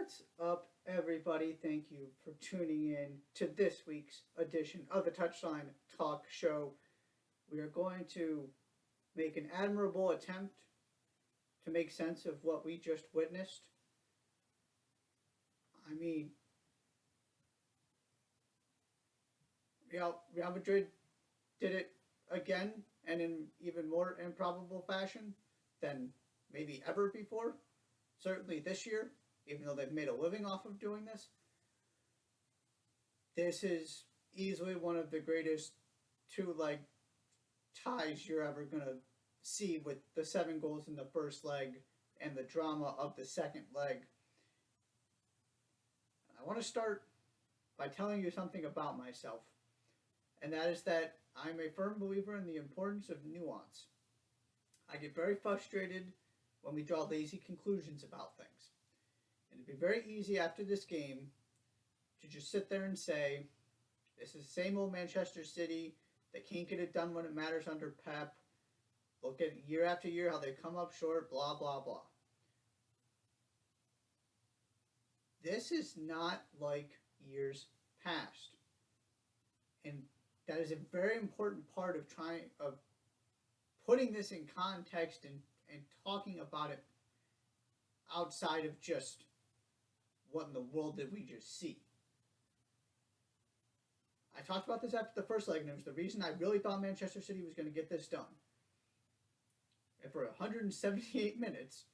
What's up, everybody? Thank you for tuning in to this week's edition of the Touchline Talk Show. We are going to make an admirable attempt to make sense of what we just witnessed. I mean, Real Madrid did it again and in even more improbable fashion than maybe ever before. Certainly this year, even though they've made a living off of doing this. This is easily one of the greatest two leg ties you're ever gonna see, with the 7 goals in the first leg and the drama of the second leg. I want to start by telling you something about myself, and that is that I'm a firm believer in the importance of nuance. I get very frustrated when we draw lazy conclusions about things. And it'd be very easy after this game to just sit there and say, this is the same old Manchester City. They can't get it done when it matters under Pep. Look at year after year how they come up short, blah, blah, blah. This is not like years past. And that is a very important part of putting this in context and talking about it outside of just what in the world did we just see. I talked about this after the first leg, and it was the reason I really thought Manchester City was going to get this done. And for 178 minutes,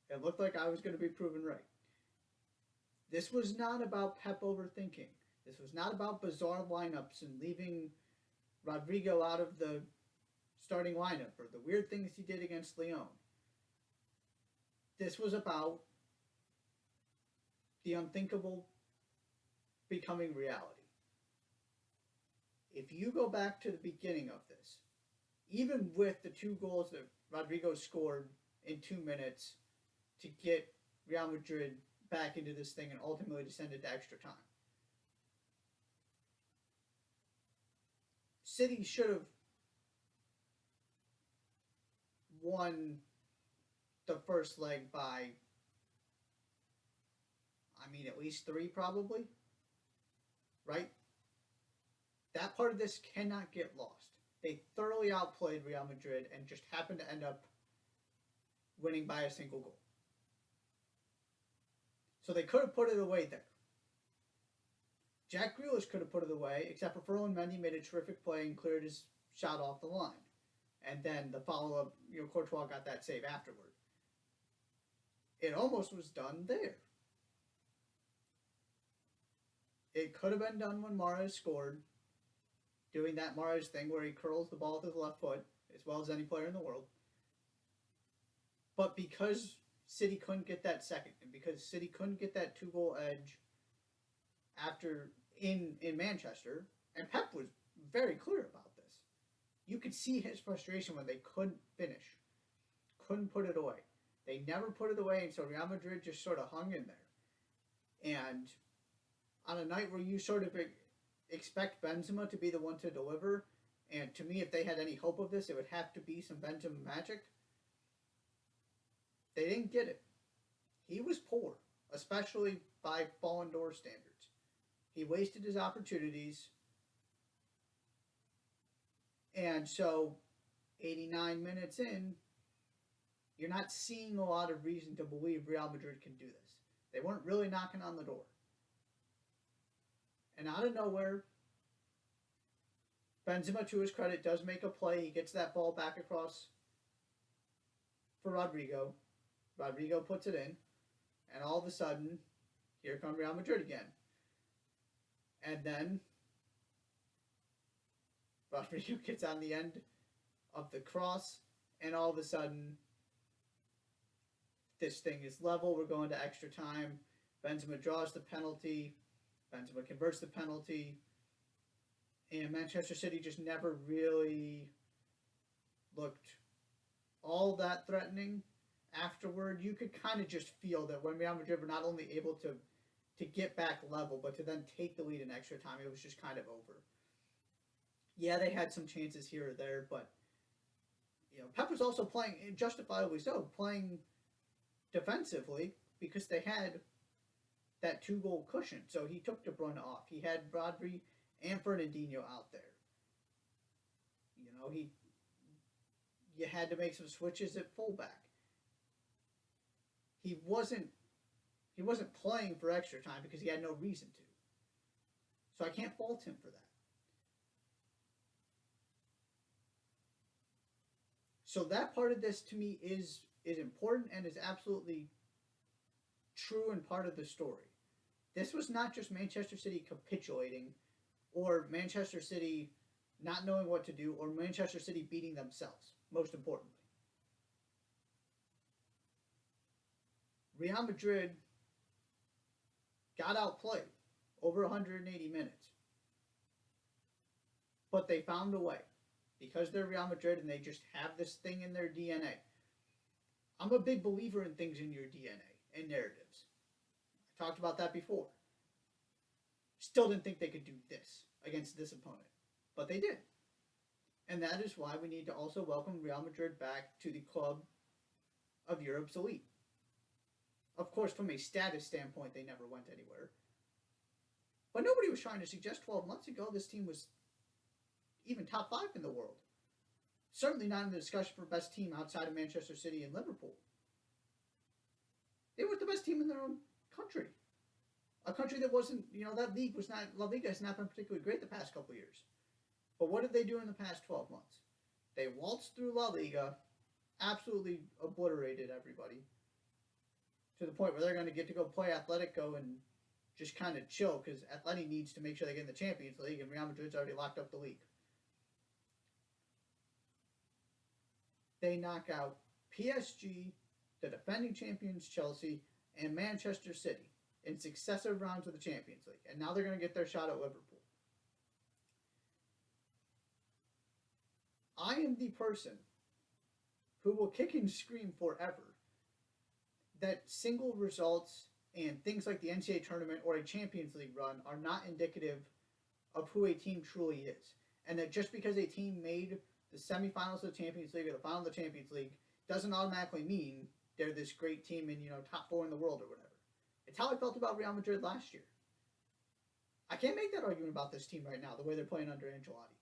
it looked like I was going to be proven right. This was not about Pep overthinking. This was not about bizarre lineups and leaving Rodrigo out of the starting lineup or the weird things he did against Lyon. This was about the unthinkable becoming reality. If you go back to the beginning of this, even with the 2 goals that Rodrigo scored in 2 minutes to get Real Madrid back into this thing and ultimately descended to extra time, City should have won the first leg by, at least 3 probably, right? That part of this cannot get lost. They thoroughly outplayed Real Madrid and just happened to end up winning by a single goal. So they could have put it away there. Jack Grealish could have put it away, except for Ferland Mendy made a terrific play and cleared his shot off the line. And then the follow-up, Courtois got that save afterward. It almost was done there. It could have been done when Mahrez scored, doing that Mahrez thing where he curls the ball with his left foot, as well as any player in the world. But because City couldn't get that second, and because City couldn't get that 2-goal edge after in Manchester, and Pep was very clear about this. You could see his frustration when they couldn't finish, couldn't put it away. They never put it away, and so Real Madrid just sort of hung in there. And on a night where you sort of expect Benzema to be the one to deliver, and to me, if they had any hope of this, it would have to be some Benzema magic. They didn't get it. He was poor, especially by Ballon d'Or standards. He wasted his opportunities. And so, 89 minutes in, you're not seeing a lot of reason to believe Real Madrid can do this. They weren't really knocking on the door. And out of nowhere, Benzema, to his credit, does make a play. He gets that ball back across for Rodrigo. Rodrigo puts it in. And all of a sudden, here come Real Madrid again. And then Rodrigo gets on the end of the cross, and all of a sudden, this thing is level. We're going to extra time. Benzema draws the penalty. Benzema converts the penalty. And Manchester City just never really looked all that threatening. Afterward, you could kind of just feel that when Real Madrid were not only able to get back level, but to then take the lead in extra time, it was just kind of over. Yeah, they had some chances here or there, but Pep was also playing, justifiably so, playing defensively because they had that 2 goal cushion. So he took De Bruyne off. He had Rodri and Fernandinho out there. You know, you had to make some switches at fullback. He wasn't playing for extra time because he had no reason to. So I can't fault him for that. So that part of this to me is important and is absolutely true and part of the story. This was not just Manchester City capitulating or Manchester City not knowing what to do or Manchester City beating themselves, most importantly. Real Madrid got outplayed over 180 minutes. But they found a way. Because they're Real Madrid and they just have this thing in their DNA. I'm a big believer in things in your DNA and narratives. I talked about that before. Still didn't think they could do this against this opponent. But they did. And that is why we need to also welcome Real Madrid back to the club of Europe's elite. Of course, from a status standpoint, they never went anywhere. But nobody was trying to suggest 12 months ago this team was even top 5 in the world. Certainly not in the discussion for best team outside of Manchester City and Liverpool. They were the best team in their own country. A country that wasn't, that league was not, La Liga has not been particularly great the past couple of years. But what did they do in the past 12 months? They waltzed through La Liga, absolutely obliterated everybody, to the point where they're going to get to go play Atletico and just kind of chill, because Atleti needs to make sure they get in the Champions League, and Real Madrid's already locked up the league. They knock out PSG, the defending champions Chelsea, and Manchester City in successive rounds of the Champions League. And now they're going to get their shot at Liverpool. I am the person who will kick and scream forever that single results and things like the NCAA tournament or a Champions League run are not indicative of who a team truly is. And that just because a team made the semifinals of the Champions League or the final of the Champions League doesn't automatically mean they're this great team and, top 4 in the world or whatever. It's how I felt about Real Madrid last year. I can't make that argument about this team right now, the way they're playing under Ancelotti.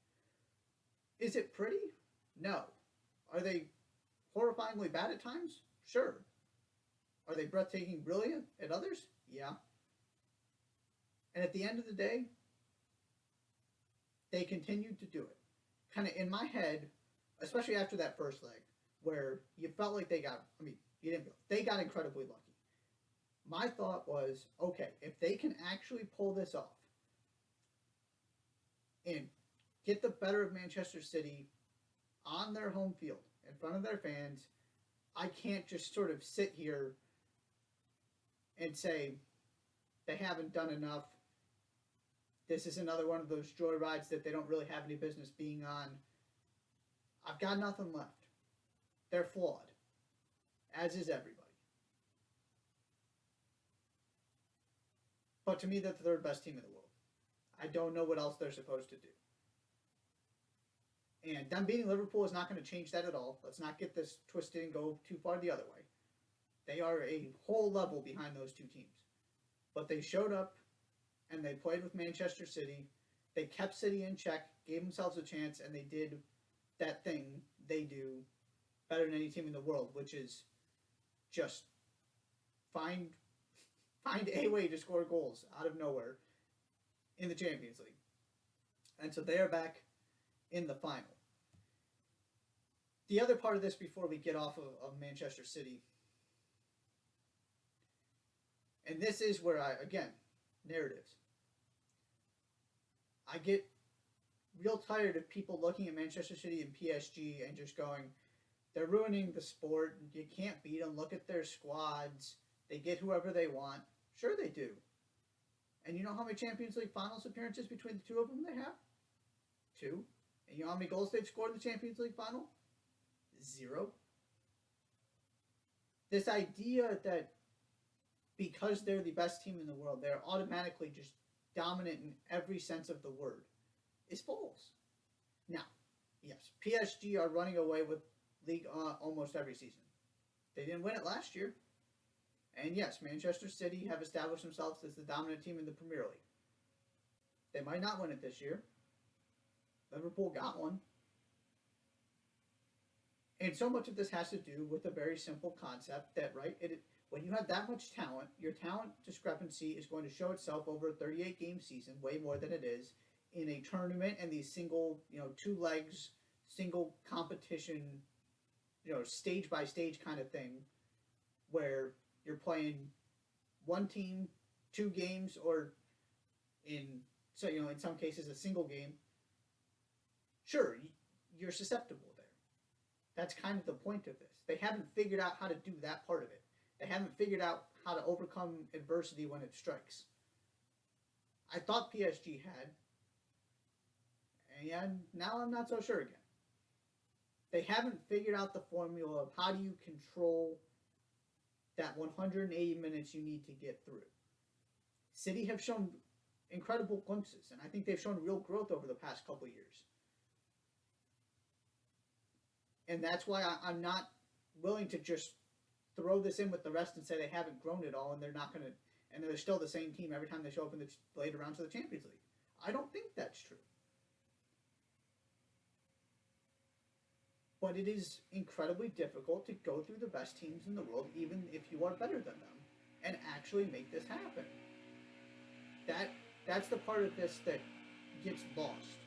Is it pretty? No. Are they horrifyingly bad at times? Sure. Are they breathtaking brilliant at others? Yeah. And at the end of the day, they continued to do it. Kind of in my head, especially after that first leg, where you felt like they got, you didn't feel, they got incredibly lucky. My thought was, okay, if they can actually pull this off and get the better of Manchester City on their home field, in front of their fans, I can't just sort of sit here and say they haven't done enough. This is another one of those joy rides that they don't really have any business being on. I've got nothing left. They're flawed, as is everybody. But to me, they're the third best team in the world. I don't know what else they're supposed to do. And them beating Liverpool is not going to change that at all. Let's not get this twisted and go too far the other way. They are a whole level behind those two teams. But they showed up, and they played with Manchester City. They kept City in check, gave themselves a chance, and they did that thing they do better than any team in the world, which is just find a way to score goals out of nowhere in the Champions League. And so they are back in the final. The other part of this before we get off of Manchester City, and this is where narratives. I get real tired of people looking at Manchester City and PSG and just going, they're ruining the sport. You can't beat them. Look at their squads. They get whoever they want. Sure they do. And you know how many Champions League finals appearances between the two of them they have? 2. And you know how many goals they've scored in the Champions League final? 0. This idea that because they're the best team in the world, they're automatically just dominant in every sense of the word is false. Now, yes, PSG are running away with league almost every season. They didn't win it last year. And yes, Manchester City have established themselves as the dominant team in the Premier League. They might not win it this year. Liverpool got one. And so much of this has to do with a very simple concept that, right, when you have that much talent, your talent discrepancy is going to show itself over a 38-game season, way more than it is in a tournament and these single, two legs, single competition, stage by stage kind of thing, where you're playing one team, 2 games, or in some cases a single game. Sure, you're susceptible there. That's kind of the point of this. They haven't figured out how to do that part of it. They haven't figured out how to overcome adversity when it strikes. I thought PSG had, and now I'm not so sure again. They haven't figured out the formula of how do you control that 180 minutes you need to get through. City have shown incredible glimpses, and I think they've shown real growth over the past couple of years. And that's why I'm not willing to just throw this in with the rest and say they haven't grown at all and they're not going to, and they're still the same team every time they show up in the later rounds of the Champions League. I don't think that's true. But it is incredibly difficult to go through the best teams in the world, even if you are better than them, and actually make this happen. That's the part of this that gets lost,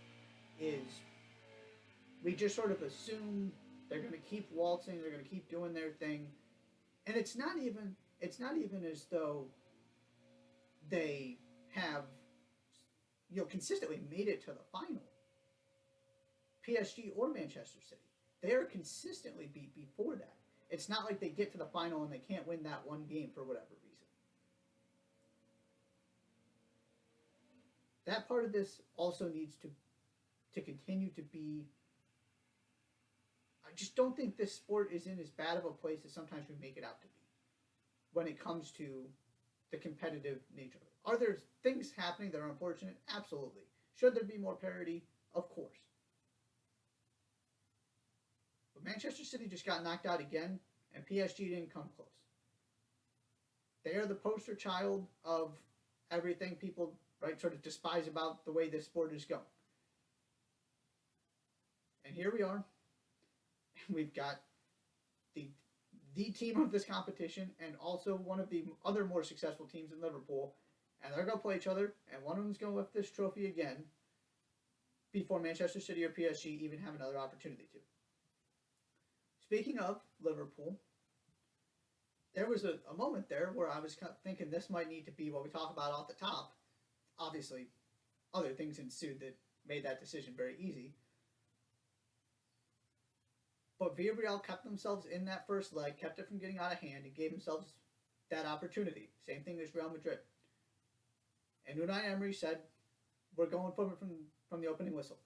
is we just sort of assume they're going to keep waltzing, they're going to keep doing their thing, and it's not even as though they have consistently made it to the final. PSG or Manchester City, they are consistently beat before that. It's not like they get to the final and they can't win that one game for whatever reason. That part of this also needs to continue to be. I just don't think this sport is in as bad of a place as sometimes we make it out to be when it comes to the competitive nature. Are there things happening that are unfortunate? Absolutely. Should there be more parity? Of course. But Manchester City just got knocked out again, and PSG didn't come close. They are the poster child of everything people, right, sort of despise about the way this sport is going. And here we are. We've got the team of this competition and also one of the other more successful teams in Liverpool, and they're going to play each other, and one of them's going to lift this trophy again before Manchester City or PSG even have another opportunity to. Speaking of Liverpool, there was a moment there where I was thinking this might need to be what we talk about off the top. Obviously, other things ensued that made that decision very easy. But Villarreal kept themselves in that first leg, kept it from getting out of hand, and gave themselves that opportunity. Same thing as Real Madrid. And Unai Emery said, we're going from the opening whistle.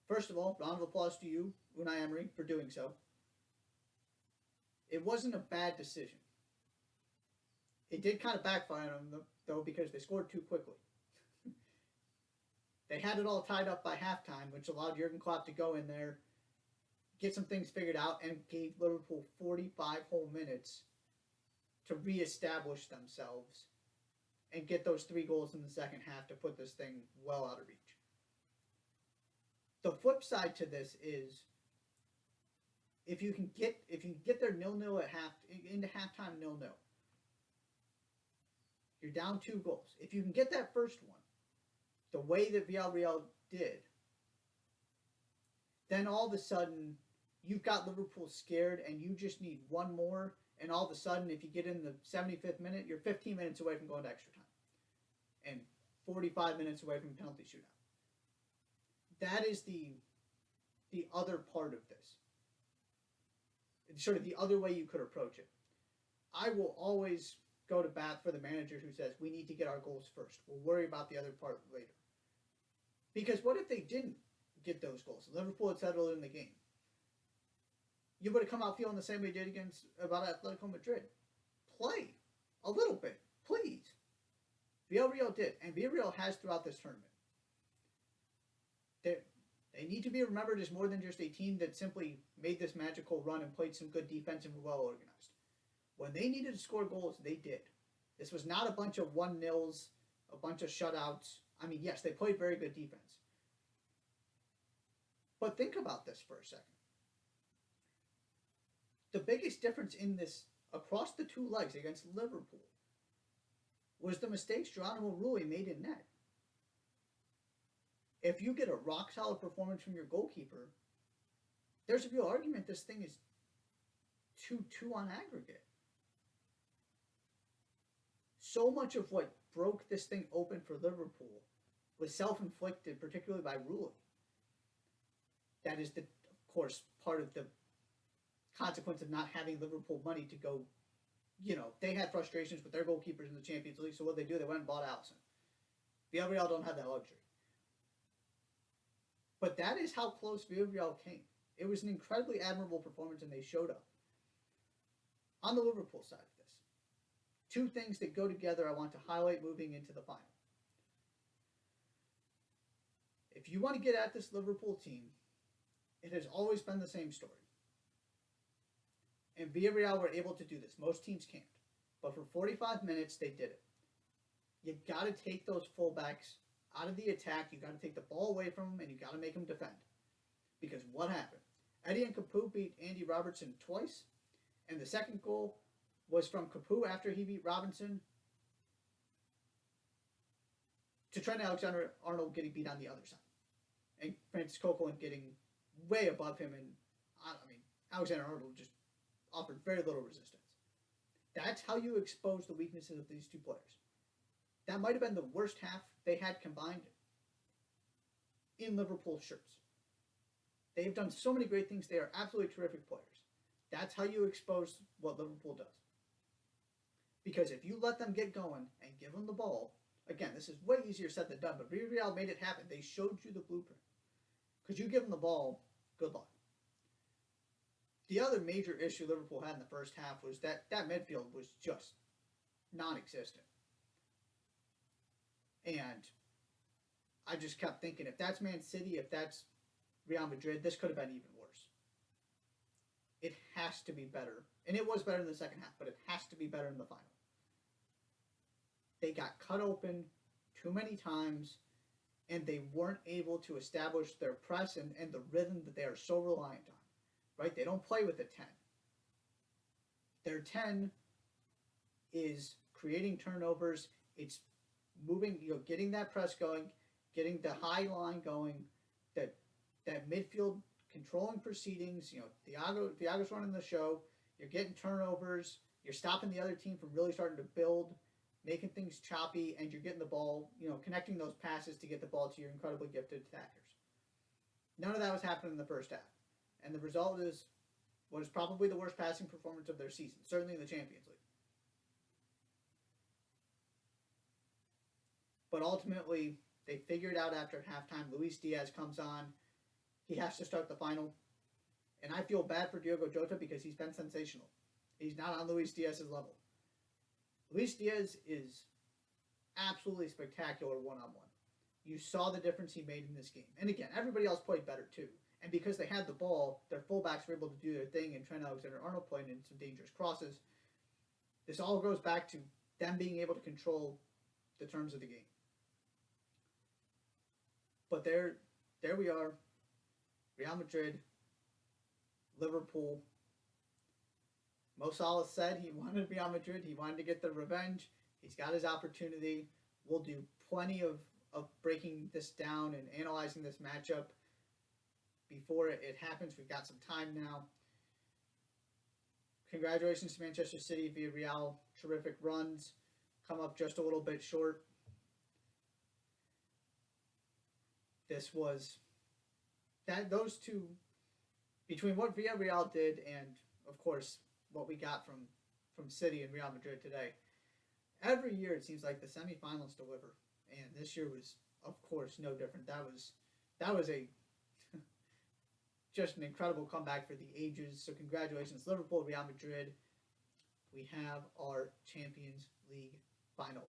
First of all, round of applause to you, Unai Emery, for doing so. It wasn't a bad decision. It did kind of backfire on them, though, because they scored too quickly. They had it all tied up by halftime, which allowed Jurgen Klopp to go in there, get some things figured out, and gave Liverpool 45 whole minutes to reestablish themselves and get those 3 goals in the second half to put this thing well out of reach. The flip side to this is if you can get their 0-0 at into halftime 0-0, you're down 2 goals. If you can get that first one, the way that Villarreal did, then all of a sudden you've got Liverpool scared and you just need one more, and all of a sudden if you get in the 75th minute, you're 15 minutes away from going to extra time and 45 minutes away from a penalty shootout. That is the other part of this. It's sort of the other way you could approach it. I will always go to bat for the manager who says, we need to get our goals first. We'll worry about the other part later. Because what if they didn't get those goals? Liverpool had settled in the game. You would have come out feeling the same way you did about Atletico Madrid. Play a little bit, please. Villarreal did, and Villarreal has throughout this tournament. They need to be remembered as more than just a team that simply made this magical run and played some good defense and were well organized. When they needed to score goals, they did. This was not a bunch of 1-0s, a bunch of shutouts. I mean, yes, they played very good defense. But think about this for a second. The biggest difference in this across the two legs against Liverpool was the mistakes Geronimo Rulli made in net. If you get a rock solid performance from your goalkeeper, there's a real argument this thing is 2-2 on aggregate. So much of what broke this thing open for Liverpool was self-inflicted, particularly by Rulli. That is, of course, part of the consequence of not having Liverpool money to go. They had frustrations with their goalkeepers in the Champions League, so what they do, they went and bought Alisson. Villarreal don't have that luxury. But that is how close Villarreal came. It was an incredibly admirable performance, and they showed up. On the Liverpool side of this, two things that go together I want to highlight moving into the final. If you want to get at this Liverpool team, it has always been the same story. And Villarreal were able to do this. Most teams can't. But for 45 minutes, they did it. You got to take those fullbacks out of the attack. You got to take the ball away from them, and you got to make them defend. Because what happened? Eddie and Capoue beat Andy Robertson twice, and the second goal was from Capoue after he beat Robinson to Trent Alexander-Arnold getting beat on the other side. And Francis Coquelin getting way above him, and Alexander-Arnold just offered very little resistance. That's how you expose the weaknesses of these two players. That might have been the worst half they had combined in Liverpool shirts. They've done so many great things. They are absolutely terrific players. That's how you expose what Liverpool does. Because if you let them get going and give them the ball, again, this is way easier said than done, but Villarreal made it happen. They showed you the blueprint. Because you give them the ball, good luck. The other major issue Liverpool had in the first half was that midfield was just non-existent. And I just kept thinking, if that's Man City, if that's Real Madrid, this could have been even worse. It has to be better. And it was better in the second half, but it has to be better in the final. They got cut open too many times, and they weren't able to establish their press and the rhythm that they are so reliant on. Right? They don't play with a 10. Their 10 is creating turnovers. It's moving, getting that press going, getting the high line going, that midfield controlling proceedings. Thiago's running the show. You're getting turnovers. You're stopping the other team from really starting to build, making things choppy, and you're getting the ball, connecting those passes to get the ball to your incredibly gifted attackers. None of that was happening in the first half. And the result is what is probably the worst passing performance of their season, certainly in the Champions League. But ultimately, they figured out after halftime. Luis Diaz comes on. He has to start the final. And I feel bad for Diogo Jota because he's been sensational. He's not on Luis Diaz's level. Luis Diaz is absolutely spectacular one-on-one. You saw the difference he made in this game. And again, everybody else played better too. And because they had the ball, their fullbacks were able to do their thing, and Trent Alexander-Arnold played in some dangerous crosses. This all goes back to them being able to control the terms of the game. But there we are. Real Madrid, Liverpool. Mo Salah said he wanted Real Madrid. He wanted to get the revenge. He's got his opportunity. We'll do plenty of breaking this down and analyzing this matchup before it happens. We've got some time now. Congratulations to Manchester City, Villarreal. Terrific runs. Come up just a little bit short. This was those two, between what Villarreal did and, of course, what we got from City and Real Madrid today. Every year it seems like the semifinals deliver, and this year was, of course, no different. That was a just an incredible comeback for the ages. So congratulations, Liverpool, Real Madrid. We have our Champions League final.